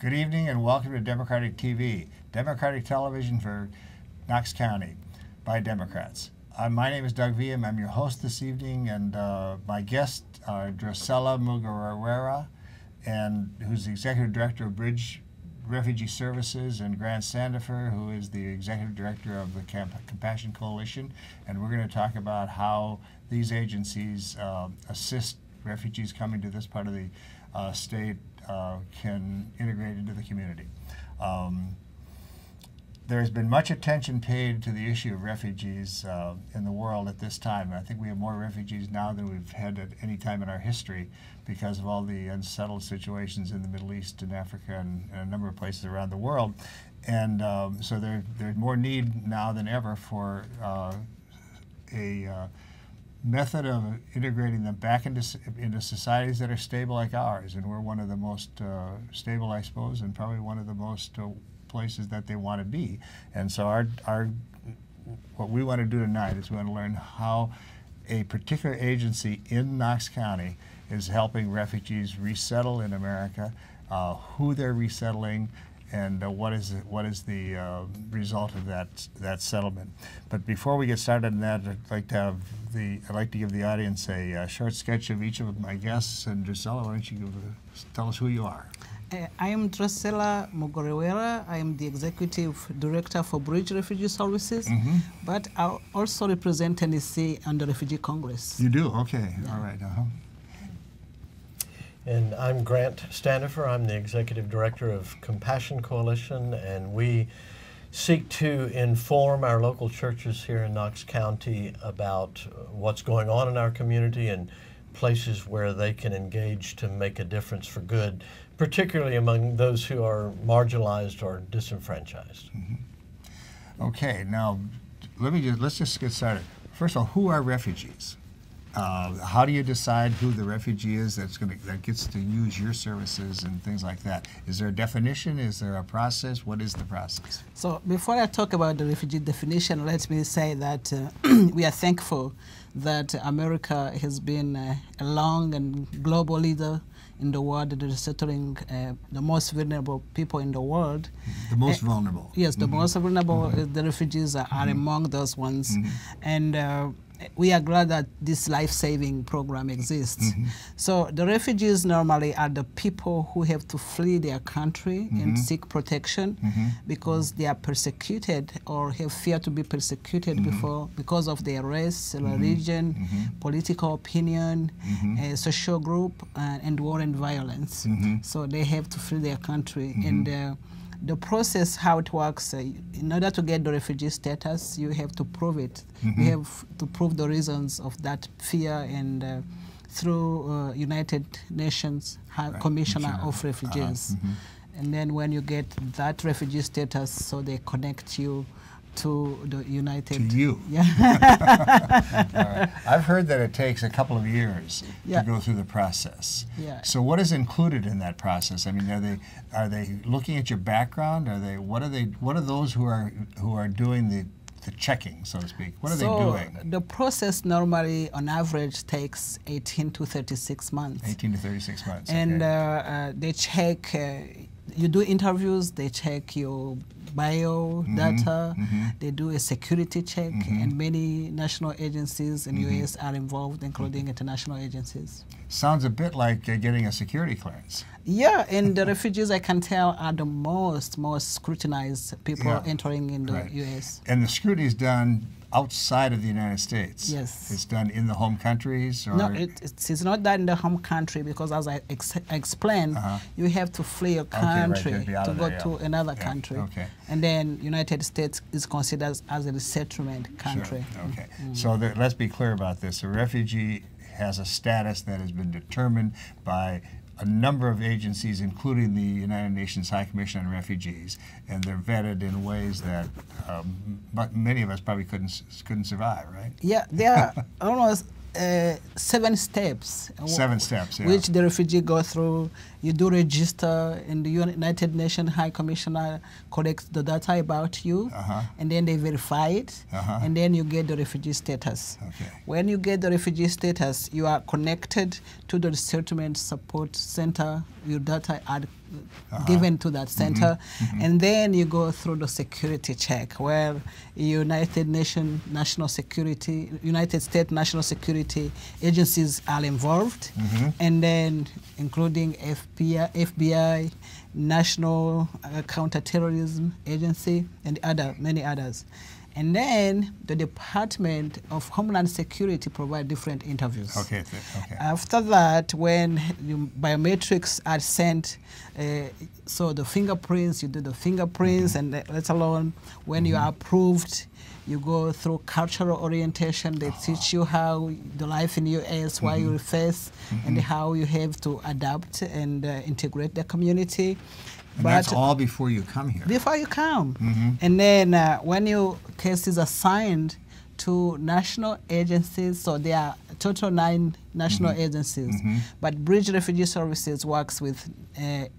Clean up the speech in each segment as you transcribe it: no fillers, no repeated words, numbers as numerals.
Good evening and welcome to Democratic TV, Democratic television for Knox County by Democrats. My name is Doug Viam. I'm your host this evening, and my guests are Drusilla Mugarwera, who's the Executive Director of Bridge Refugee Services, and Grant Standifer, who is the Executive Director of the Compassion Coalition. And we're going to talk about how these agencies assist refugees coming to this part of the state can integrate into the community. There has been much attention paid to the issue of refugees in the world at this time. I think we have more refugees now than we've had at any time in our history because of all the unsettled situations in the Middle East and Africa and a number of places around the world. And so there's more need now than ever for a method of integrating them back into societies that are stable like ours. And we're one of the most stable, I suppose, and probably one of the most places that they want to be. And so what we want to do tonight is we want to learn how a particular agency in Knox County is helping refugees resettle in America, who they're resettling, and what is the result of that settlement. But before we get started on that, I'd like to give the audience a short sketch of each of my guests. And Drusilla, why don't you tell us who you are? I am Drusilla Mugarwera. I am the Executive Director for Bridge Refugee Services, but I also represent Tennessee on the Refugee Congress. You do? Okay. Yeah. All right. And I'm Grant Standifer. I'm the Executive Director of Compassion Coalition, and we seek to inform our local churches here in Knox County about what's going on in our community and places where they can engage to make a difference for good, particularly among those who are marginalized or disenfranchised. Okay, now let's just get started. First of all, who are refugees? How do you decide who the refugee is that gets to use your services and things like that? Is there a definition? Is there a process? What is the process? So before I talk about the refugee definition, let me say that we are thankful that America has been a long and global leader in the world that is settling the most vulnerable people in the world. The most vulnerable. Yes, the most vulnerable. The refugees are among those ones. And we are glad that this life-saving program exists. So the refugees normally are the people who have to flee their country and seek protection because they are persecuted or have fear to be persecuted because of their race, religion, political opinion, social group, and war and violence. So they have to flee their country. And the process, how it works, in order to get the refugee status, you have to prove it. You have to prove the reasons of that fear, and through United Nations High Commissioner of Refugees. And then when you get that refugee status, so they connect you to the United... To you. Yeah. Right. I've heard that it takes a couple of years to go through the process. Yeah. So what is included in that process? I mean, are they looking at your background? What are those who are doing the checking, so to speak? What are they doing? The process normally, on average, takes 18 to 36 months. 18 to 36 months. And okay. They check. You do interviews. They check your bio data. They do a security check, and many national agencies in the U.S. are involved, including international agencies. Sounds a bit like getting a security clearance. Yeah, and the refugees, I can tell, are the most scrutinized people entering in the U.S. And the scrutiny is done outside of the United States. Yes. It's done in the home countries? Or? No, it's not done in the home country because, as I explained, you have to flee your country to go to another country. Okay. And then United States is considered as a resettlement country. Sure. Okay. So let's be clear about this. A refugee has a status that has been determined by a number of agencies, including the United Nations High Commission on Refugees, and they're vetted in ways that many of us probably couldn't survive, right? Yeah, there are almost 7 steps. 7 steps, yeah. Which the refugee go through. You do register, and the United Nations High Commissioner collects the data about you, and then they verify it, and then you get the refugee status. Okay. When you get the refugee status, you are connected to the resettlement support center. Your data are given to that center. And then you go through the security check where United States national security agencies are involved, and then including FBI, National Counterterrorism Agency, and many others. And then the Department of Homeland Security provide different interviews. Okay. After that, when biometrics are sent, so the fingerprints, you do the fingerprints, and let alone when you are approved, you go through cultural orientation. They teach you how the life in the U.S., why you face, and how you have to adapt and integrate the community. And that's all before you come here. Before you come. And then when your case is assigned to national agencies, so there are total 9 national agencies, but Bridge Refugee Services works with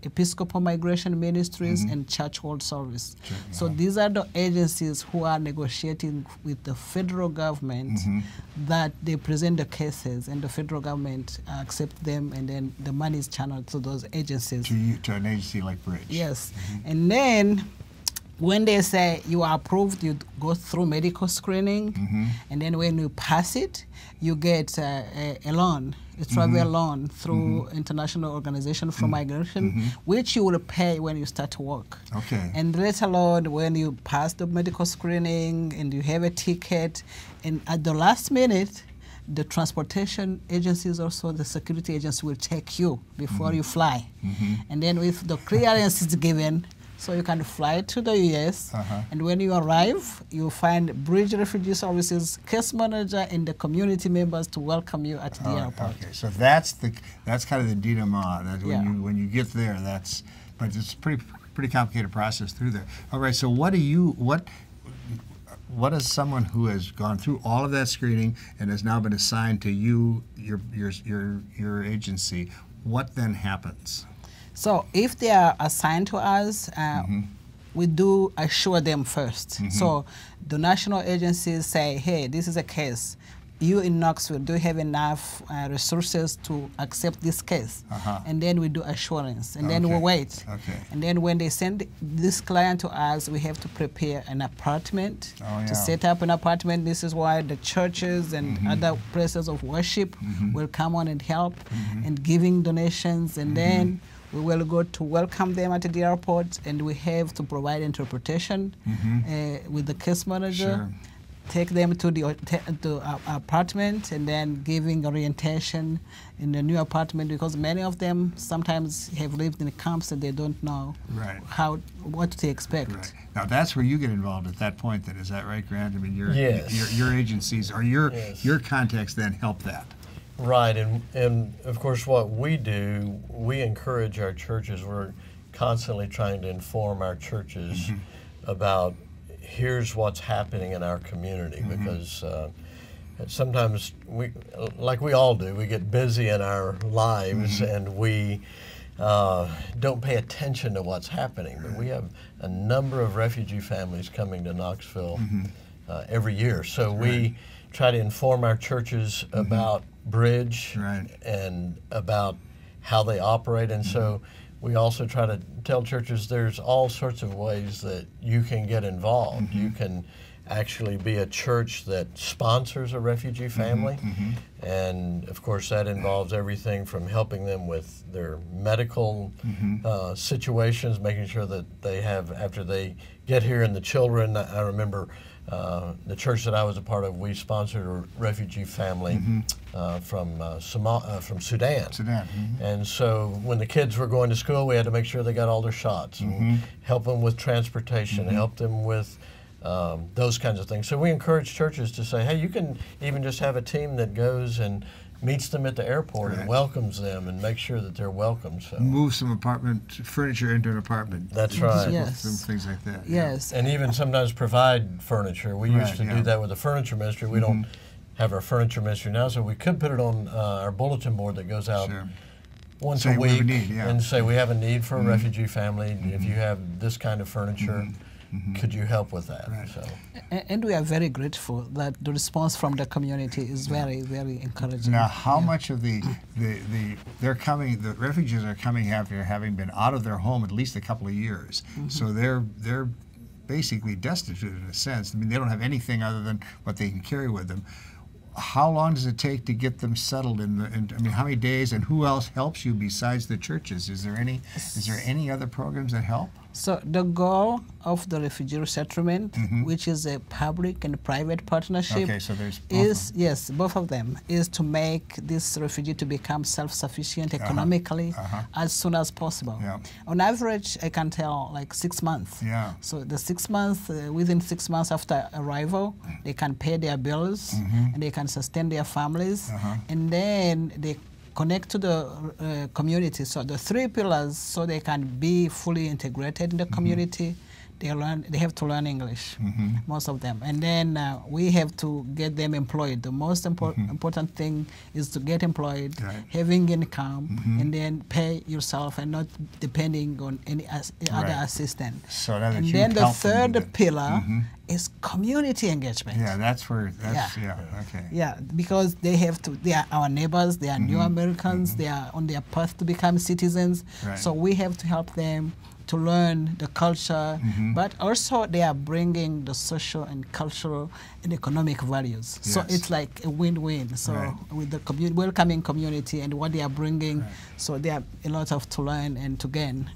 Episcopal Migration Ministries and Church World Service. Sure, So these are the agencies who are negotiating with the federal government that they present the cases, and the federal government accepts them, and then the money is channeled to those agencies. To an agency like Bridge. Yes. And then when they say you are approved, you go through medical screening, and then when you pass it, you get a loan, a travel loan through International Organization for Migration, which you will pay when you start to work. Okay. And let alone when you pass the medical screening and you have a ticket, and at the last minute, the transportation agencies, also the security agency, will check you before you fly. And then if the clearance is given, so you can fly to the U.S., and when you arrive, you find Bridge Refugee Services case manager and the community members to welcome you at the airport. Okay, so that's kind of the denouement. That when you get there, but it's a pretty complicated process through there. All right, so what does someone who has gone through all of that screening and has now been assigned to your agency, what then happens? So if they are assigned to us, we do assure them first. So the national agencies say, hey, this is a case. You in Knoxville, do you have enough resources to accept this case? And then we do assurance, and then we wait. And then when they send this client to us, we have to prepare an apartment to set up an apartment. This is why the churches and other places of worship will come on and help and giving donations, and then we will go to welcome them at the airport, and we have to provide interpretation with the case manager, take them to the apartment, and then giving orientation in the new apartment, because many of them sometimes have lived in camps and they don't know what to expect. Right. Now that's where you get involved at that point then, is that right, Grant? I mean, your agencies or your contacts then help that. Right, and of course what we do, we encourage our churches. We're constantly trying to inform our churches about here's what's happening in our community, because sometimes like we all do, we get busy in our lives and we don't pay attention to what's happening. But we have a number of refugee families coming to Knoxville every year, so we try to inform our churches about Bridge and about how they operate, and so we also try to tell churches there's all sorts of ways that you can get involved. You can actually be a church that sponsors a refugee family, and of course that involves everything from helping them with their medical situations, making sure that they have, after they get here, and the children. I remember the church that I was a part of, we sponsored a refugee family from Sudan. And so when the kids were going to school, we had to make sure they got all their shots, and help them with transportation, help them with those kinds of things. So we encourage churches to say, hey, you can even just have a team that goes and meets them at the airport and welcomes them and makes sure that they're welcome. So move some apartment furniture into an apartment. That's right. Some things like that. Yes. And even sometimes provide furniture. We used to do that with the furniture ministry. We don't have our furniture ministry now, so we could put it on our bulletin board that goes out once a week and say we have a need for a refugee family. If you have this kind of furniture, Could you help with that? Right. So. And we are very grateful that the response from the community is very, very encouraging. Now, how much of the refugees are coming after having been out of their home at least a couple of years, so they're basically destitute in a sense. I mean, they don't have anything other than what they can carry with them. How long does it take to get them settled I mean, how many days, and who else helps you besides the churches? Is there any other programs that help? So the goal of the refugee resettlement, which is a public and private partnership, Okay, so there's both of them, is to make this refugee to become self-sufficient economically as soon as possible. Yeah. On average, I can tell like 6 months. Yeah. So the 6 months, within 6 months after arrival, they can pay their bills and they can sustain their families, and then they connect to the community. So the 3 pillars, so they can be fully integrated in the community. They have to learn English, most of them, and then we have to get them employed. The most important thing is to get employed, having income, and then pay yourself and not depending on any other assistant. So and then the third pillar is community engagement. Yeah, that's where. Okay. Yeah, because they have to. They are our neighbors. They are new Americans. They are on their path to become citizens. Right. So we have to help them to learn the culture, but also they are bringing the social and cultural and economic values. Yes. So it's like a win-win. So with the welcoming community and what they are bringing, so there are a lot of to learn and to gain.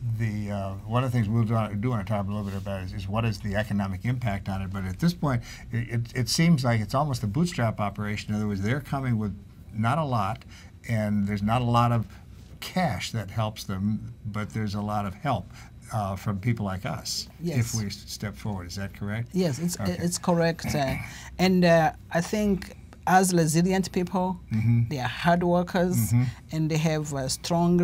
One of the things we do want to talk a little bit about is what is the economic impact on it. But at this point, it seems like it's almost a bootstrap operation. In other words, they're coming with not a lot, and there's not a lot of cash that helps them, but there's a lot of help from people like us, if we step forward. Is that correct? Yes, it's correct. And I think as resilient people, they are hard workers, and they have a strong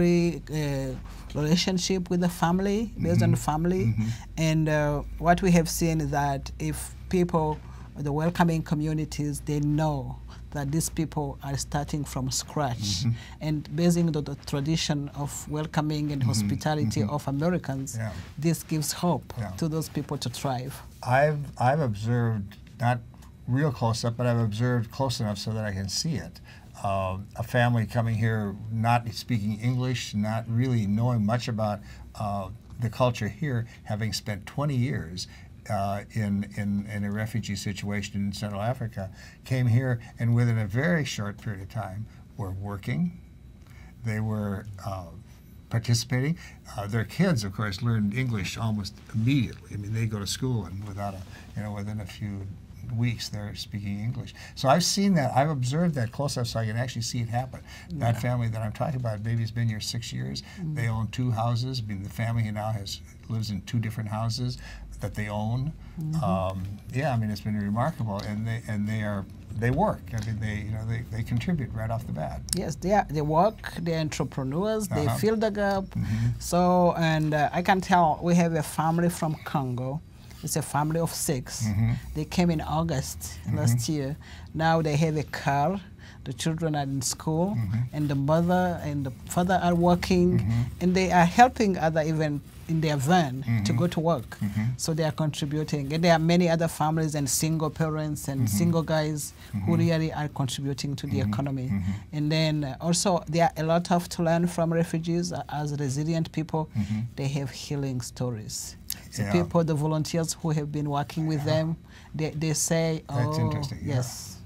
relationship with the family, based on the family. And what we have seen is that if people, the welcoming communities, they know that these people are starting from scratch, and basing on the tradition of welcoming and hospitality of Americans, this gives hope to those people to thrive. I've observed, not real close up, but I've observed close enough so that I can see it. A family coming here not speaking English, not really knowing much about the culture here, having spent 20 years in a refugee situation in Central Africa, came here and within a very short period of time were working. They were participating. Their kids, of course, learned English almost immediately. I mean, they go to school and within a few weeks they're speaking English. So I've seen that. I've observed that close up, so I can actually see it happen. That family that I'm talking about, baby's been here 6 years. They own 2 houses. I mean, the family now lives in 2 different houses that they own. I mean, it's been remarkable, and they work. I mean, they contribute right off the bat. Yes, they work. They're entrepreneurs. They fill the gap. So, and I can tell we have a family from Congo. It's a family of 6. They came in August last year. Now they have a car. The children are in school, and the mother and the father are working, and they are helping other even in their van to go to work. So they are contributing. And there are many other families and single parents and single guys who really are contributing to the economy. And then also there are a lot of to learn from refugees as resilient people. They have healing stories. So people, the volunteers who have been working with them, they say, oh, that's interesting. Yes.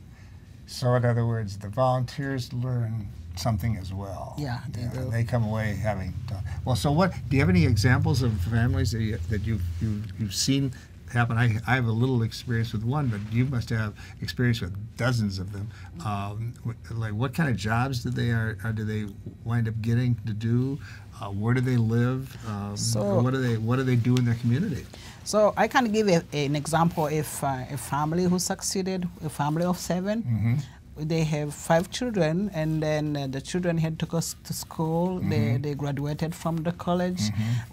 So in other words, the volunteers learn something as well. Yeah, they do. They come away having done. Well, so what? Do you have any examples of families that you've seen happen? I have a little experience with one, but you must have experience with dozens of them. Like, what kind of jobs do they wind up getting to do? Where do they live? What do they do in their community? So I can give an example. If a family who succeeded, a family of 7, they have 5 children, and then the children had to go to school. They graduated from the college.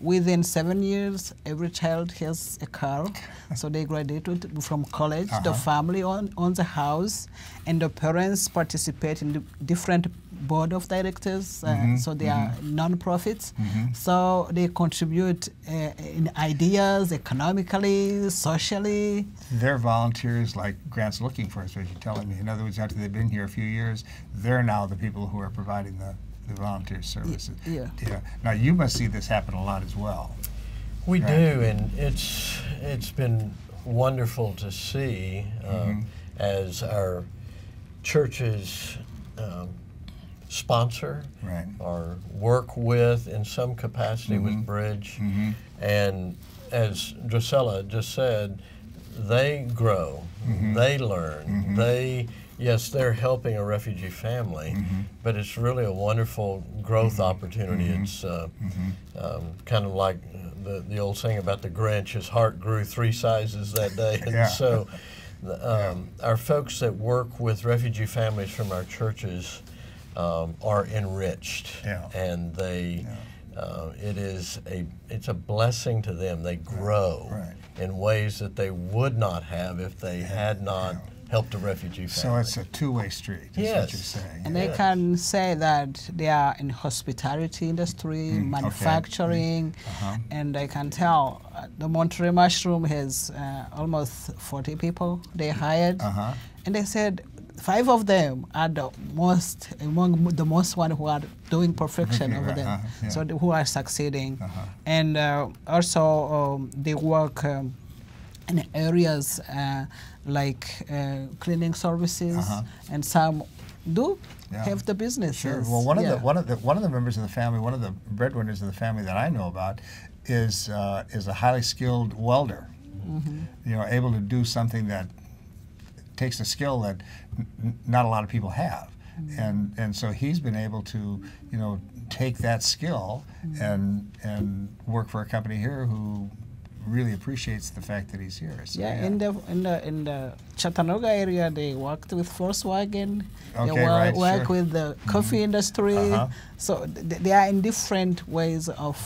Within 7 years, every child has a car. So they graduated from college. The family owns a house, and the parents participate in the different board of directors, so they are non-profits. So they contribute in ideas, economically, socially. They're volunteers like Grant's looking for, as you're telling me. In other words, after they've been here a few years, they're now the people who are providing the volunteer services. Yeah. Now, you must see this happen a lot as well. We do, and it's been wonderful to see as our churches sponsor or work with in some capacity with Bridge. And as Drusilla just said, they grow, they learn, yes, they're helping a refugee family, but it's really a wonderful growth opportunity. It's kind of like the old saying about the Grinch, his heart grew 3 sizes that day. And so our folks that work with refugee families from our churches are enriched, and they it's a blessing to them. They grow in ways that they would not have if they had not helped a refugee family. So it's a two-way street, is what you're saying. And I can say that they are in hospitality industry, manufacturing, and I can tell the Monterey Mushroom has almost 40 people they hired, and they said 5 of them are the most, among the most one who are doing perfection over them, so who are succeeding. And also they work in areas like cleaning services, and some do have the businesses. Sure. Well, one of the members of the family, one of the breadwinners of the family that I know about, is a highly skilled welder. You know, able to do something that takes a skill that not a lot of people have, and so he's been able to, you know, take that skill and work for a company here who really appreciates the fact that he's here. So, in the Chattanooga area, they worked with Volkswagen. Okay, they work with the coffee industry. So they are in different ways of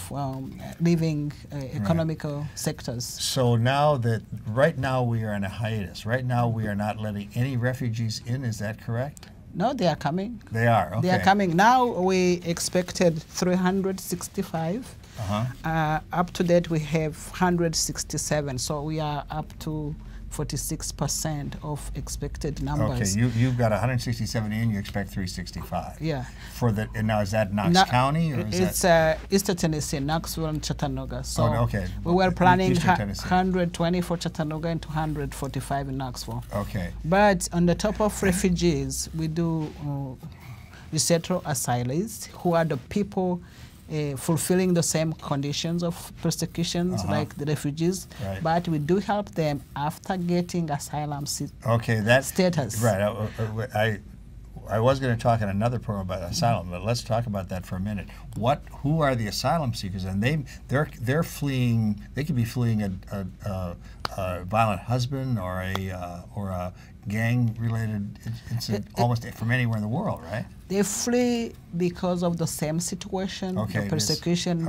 living economical sectors. So now right now we are in a hiatus. Right now we are not letting any refugees in. Is that correct? No, they are coming. They are. Okay. They are coming. Now we expected 365. Up to date, we have 167, so we are up to 46% of expected numbers. Okay, you've got 167 in, you expect 365. Yeah. And now is that Knox County? Or it's Eastern Tennessee, Knoxville and Chattanooga. So we were planning 120 for Chattanooga and 245 in Knoxville. Okay. But on the top of refugees, we do resettle asylees, who are the people fulfilling the same conditions of persecutions like the refugees, but we do help them after getting asylum status. Right. I was going to talk in another program about asylum, but let's talk about that for a minute. Who are the asylum seekers? And they're fleeing. They could be fleeing a violent husband or a gang-related incident, almost from anywhere in the world, right? They flee because of the same situation, the persecution,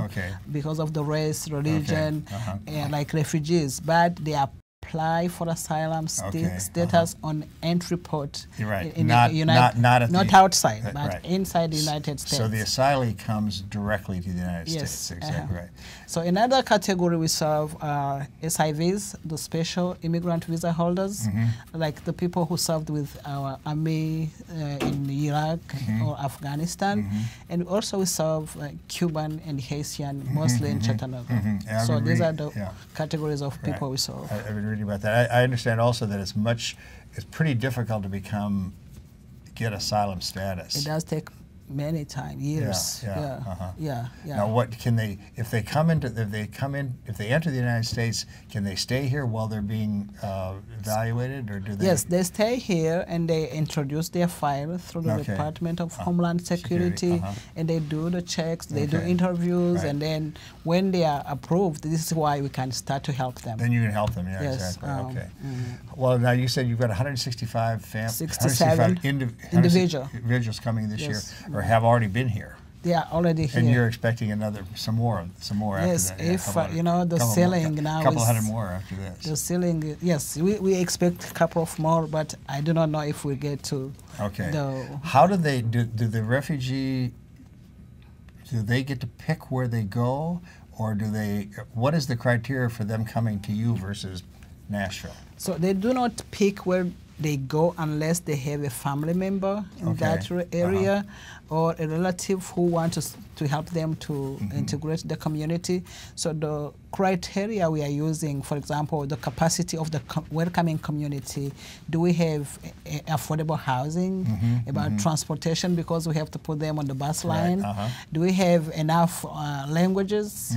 because of the race, religion, and like refugees. But they apply for asylum status on entry port in not outside, but inside the United States. So the asylee comes directly to the United States. Exactly right. So another category we serve are SIVs, the special immigrant visa holders, like the people who served with our army in Iraq or Afghanistan. And also we serve Cuban and Haitian, mostly in Chattanooga. So these are the categories of people we serve. I've been reading about that. I understand also that it's pretty difficult to get asylum status. It does take many times, years. Now, what can they? If they enter the United States, can they stay here while they're being evaluated, or do they? Yes, they stay here and they introduce their file through the Department of Homeland Security, and they do the checks, they do interviews, and then when they are approved, this is why we can start to help them. Then you can help them. Yeah, yes, exactly. Well, now you said you've got 165 individuals coming this year, or have already been here. They are already here. And you're expecting some more Yes, after that. if you know the ceiling now a couple is hundred more after this. the ceiling. Yes, we expect a couple of more, but I do not know if we get to. Okay. The, How do they do the refugee? Do they get to pick where they go, or do they? What is the criteria for them coming to you versus Nashville? So they do not pick where they go unless they have a family member in that area or a relative who wants to help them to integrate the community. So the criteria we are using, for example, the capacity of the welcoming community. Do we have affordable housing? About transportation, because we have to put them on the bus line. Do we have enough languages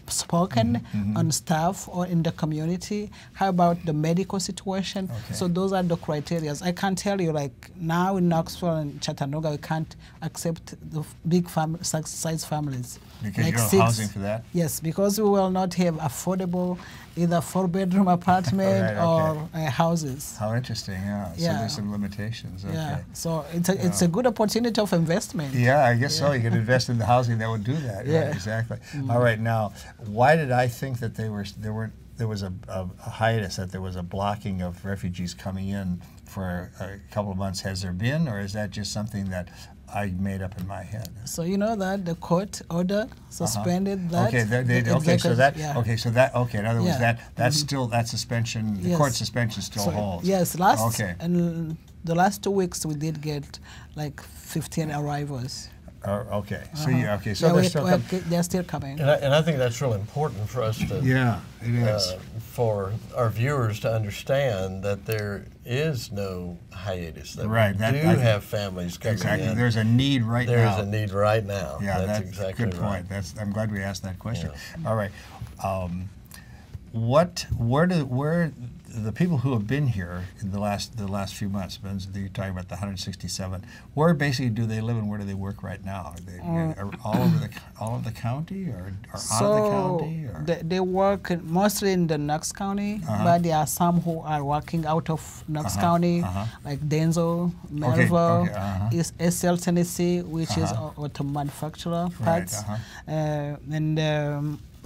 spoken on staff or in the community? How about the medical situation? So those are the criteria. I can tell you, like now in Knoxville and Chattanooga, we can't accept the big size families. Because like you don't have housing for that? Yes, because we will not have affordable either 4-bedroom apartment or houses. How interesting, yeah. So there's some limitations. Okay. Yeah, so it's a good opportunity of investment. Yeah, I guess so. You could invest in the housing that would do that. Yeah, right, exactly. All right, now, why did I think that there was a hiatus, that there was a blocking of refugees coming in for a couple of months? Has there been, or is that just something that I made up in my head? So you know that the court order suspended that. Okay, in other words, that's still that suspension. The court suspension still holds. Yes, and the last 2 weeks we did get like 15 arrivals. Okay, so they're still coming. And I think that's really important for us to. Yeah, it is. For our viewers to understand that there is no hiatus. That we do have families coming in. There's a need right now. There's a need right now. Yeah, that's exactly good point. Right. I'm glad we asked that question. Yeah. All right, where the people who have been here in the last few months, you're talking about the 167, where basically do they live and where do they work right now? Are they all over the county or out of the county? Or? They work mostly in the Knox County, but there are some who are working out of Knox County, like Denzel, Melville, SL Tennessee, which is auto manufacturer parts, and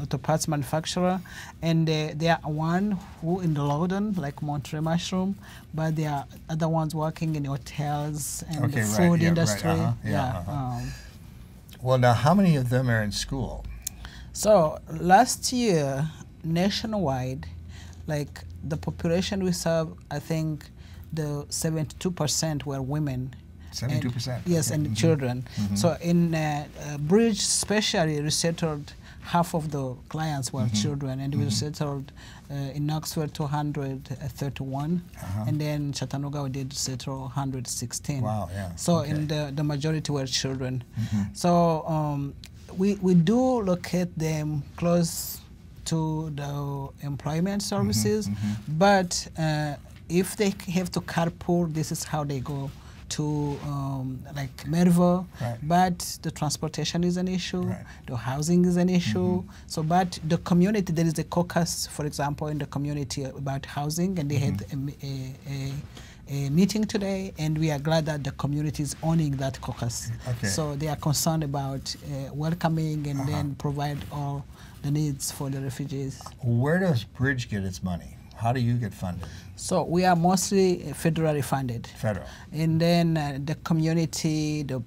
auto parts manufacturer, and there are one who in the Loudon, like Monterey Mushroom, but there are other ones working in hotels and the food industry. Well, now how many of them are in school? So last year, nationwide, like the population we serve, I think the 72% were women. 72%? Yes, and children. So in Bridge, especially resettled, half of the clients were children, and we settled in Knoxville 231, and then Chattanooga we did settle 116. Wow, yeah. So in the majority were children. So we do locate them close to the employment services, but if they have to carpool, this is how they go to like Mervo, but the transportation is an issue, the housing is an issue. So, but the community, there is a caucus, for example, in the community about housing, and they had a meeting today, and we are glad that the community is owning that caucus. So they are concerned about welcoming and then provide all the needs for the refugees. Where does Bridge get its money? How do you get funded? So we are mostly federally funded. Federal. And then the community, the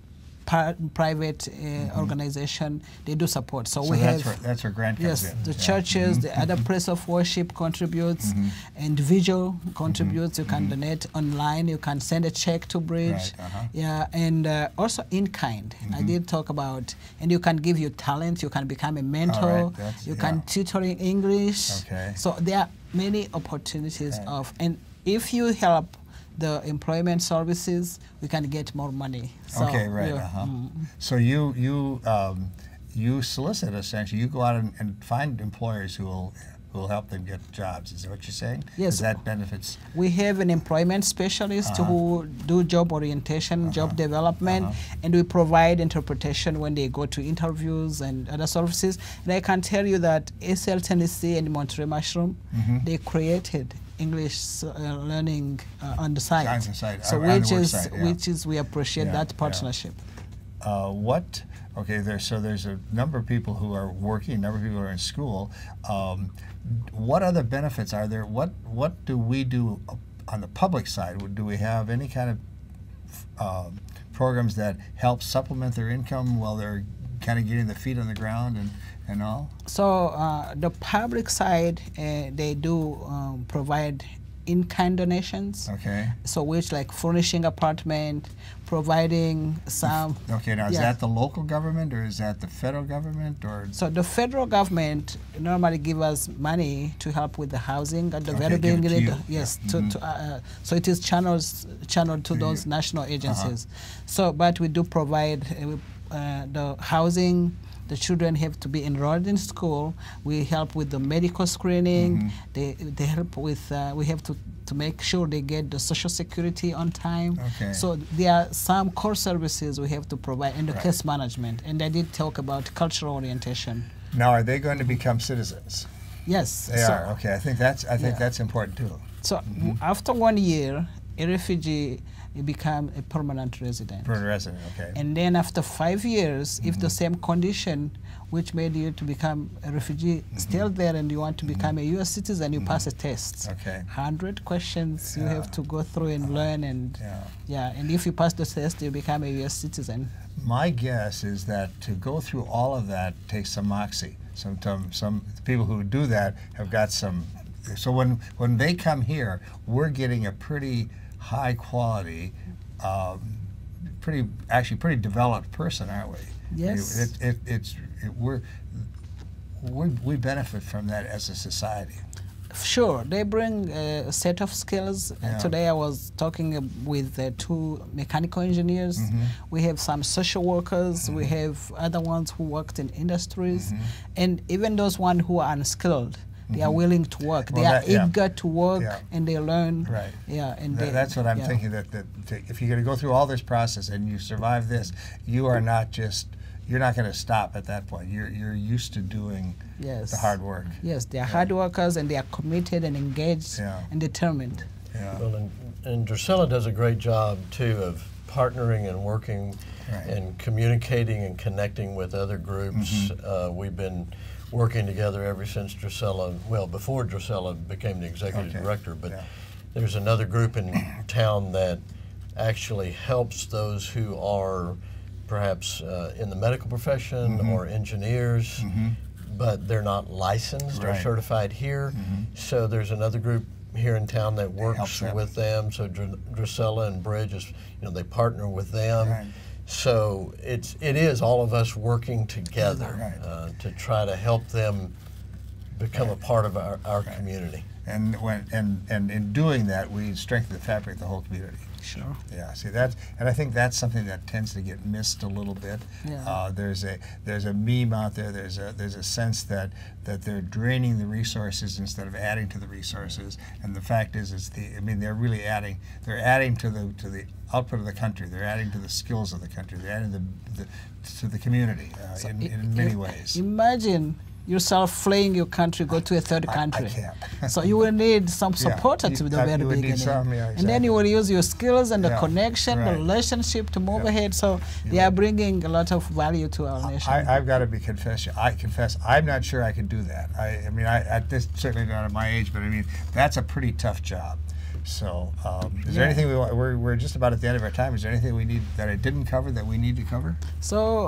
private organization, they do support. So we that's where grant comes in. The churches, the other place of worship contributes, individual contributes. You can donate online. You can send a check to Bridge. And also in kind. I did talk about, and you can give your talent. You can become a mentor. You can tutor in English. So there are many opportunities and if you help the employment services, we can get more money. So So you solicit, essentially. You go out and find employers who will help them get jobs. Is that what you're saying? Yes. That benefits? We have an employment specialist who do job orientation, job development, and we provide interpretation when they go to interviews and other services. And I can tell you that SL Tennessee and Monterey Mushroom, they created English learning on the site. So which is we appreciate that partnership. So there's a number of people who are working, a number of people who are in school. What other benefits are there? What do we do on the public side? Do we have any kind of programs that help supplement their income while they're kind of getting their feet on the ground and all? So the public side, they do provide in-kind donations. Okay. So which like furnishing apartment, providing some. Okay, now is that the local government or is that the federal government or? So the federal government normally give us money to help with the housing at the very beginning. Yes, so it is channeled to those national agencies. So, but we do provide the housing. The children have to be enrolled in school. We help with the medical screening. They help with, we have to make sure they get the Social Security on time. Okay. So there are some core services we have to provide in the case management. And I did talk about cultural orientation. Now, are they going to become citizens? Yes. They are. Okay, I think that's important too. So after 1 year, a refugee become a permanent resident. Permanent resident, okay. And then after 5 years, if the same condition which made you to become a refugee still there and you want to become a U.S. citizen, you pass a test. Okay. 100 questions you have to go through and learn, and and if you pass the test, you become a U.S. citizen. My guess is that to go through all of that takes some moxie. Some people who do that have got some. So when they come here, we're getting a pretty high quality, pretty developed person, aren't we? Yes. We benefit from that as a society. Sure, they bring a set of skills. Today I was talking with 2 mechanical engineers. We have some social workers. We have other ones who worked in industries, and even those ones who are unskilled. They are willing to work. They are eager to work, and they learn. Right. Yeah, and that's what I'm thinking. That if you're going to go through all this process and you survive this, you're not going to stop at that point. You're used to doing the hard work. Yes, they are hard workers, and they are committed and engaged and determined. Yeah. Well, and Drusilla does a great job too of partnering and working and communicating and connecting with other groups. We've been working together ever since Drusilla, well, before Drusilla became the executive director, but there's another group in town that actually helps those who are perhaps in the medical profession or engineers, but they're not licensed or certified here. So there's another group here in town that works with them. So Drusilla and Bridge is, they partner with them. So it is all of us working together to try to help them become a part of our community. And in doing that, we strengthen the fabric of the whole community. Sure. Yeah. See and I think that's something that tends to get missed a little bit. Yeah. There's a meme out there. There's a sense that they're draining the resources instead of adding to the resources. And the fact is they're really adding. They're adding to the output of the country. They're adding to the skills of the country. They're adding to the community in many ways. Imagine yourself fleeing your country, go to a third country. I can't. So you will need some support at the very beginning. Exactly. And then you will use your skills and the connection, the relationship to move ahead. So they are bringing a lot of value to our nation. I've got to I confess, I'm not sure I could do that. At this, certainly not at my age, but that's a pretty tough job. So, is there anything we're just about at the end of our time. Is there anything we need that I didn't cover that we need to cover? So,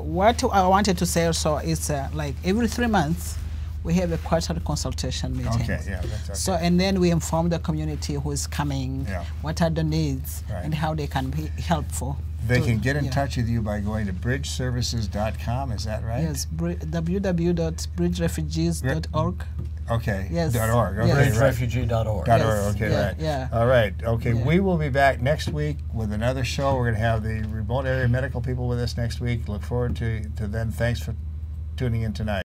what I wanted to say also is like every 3 months, we have a quarterly consultation meeting. Okay, yeah, that's okay. So, and then we inform the community who is coming, what are the needs, and how they can be helpful. They can get in touch with you by going to bridgeservices.com, is that right? Yes, www.bridgerefugees.org. Okay. Yes. .org. Okay. Yes. Bridgerefugee.org. .org. Okay. Yeah, right. yeah. All right. Okay. Yeah. We will be back next week with another show. We're going to have the remote area medical people with us next week. Look forward to then. Thanks for tuning in tonight.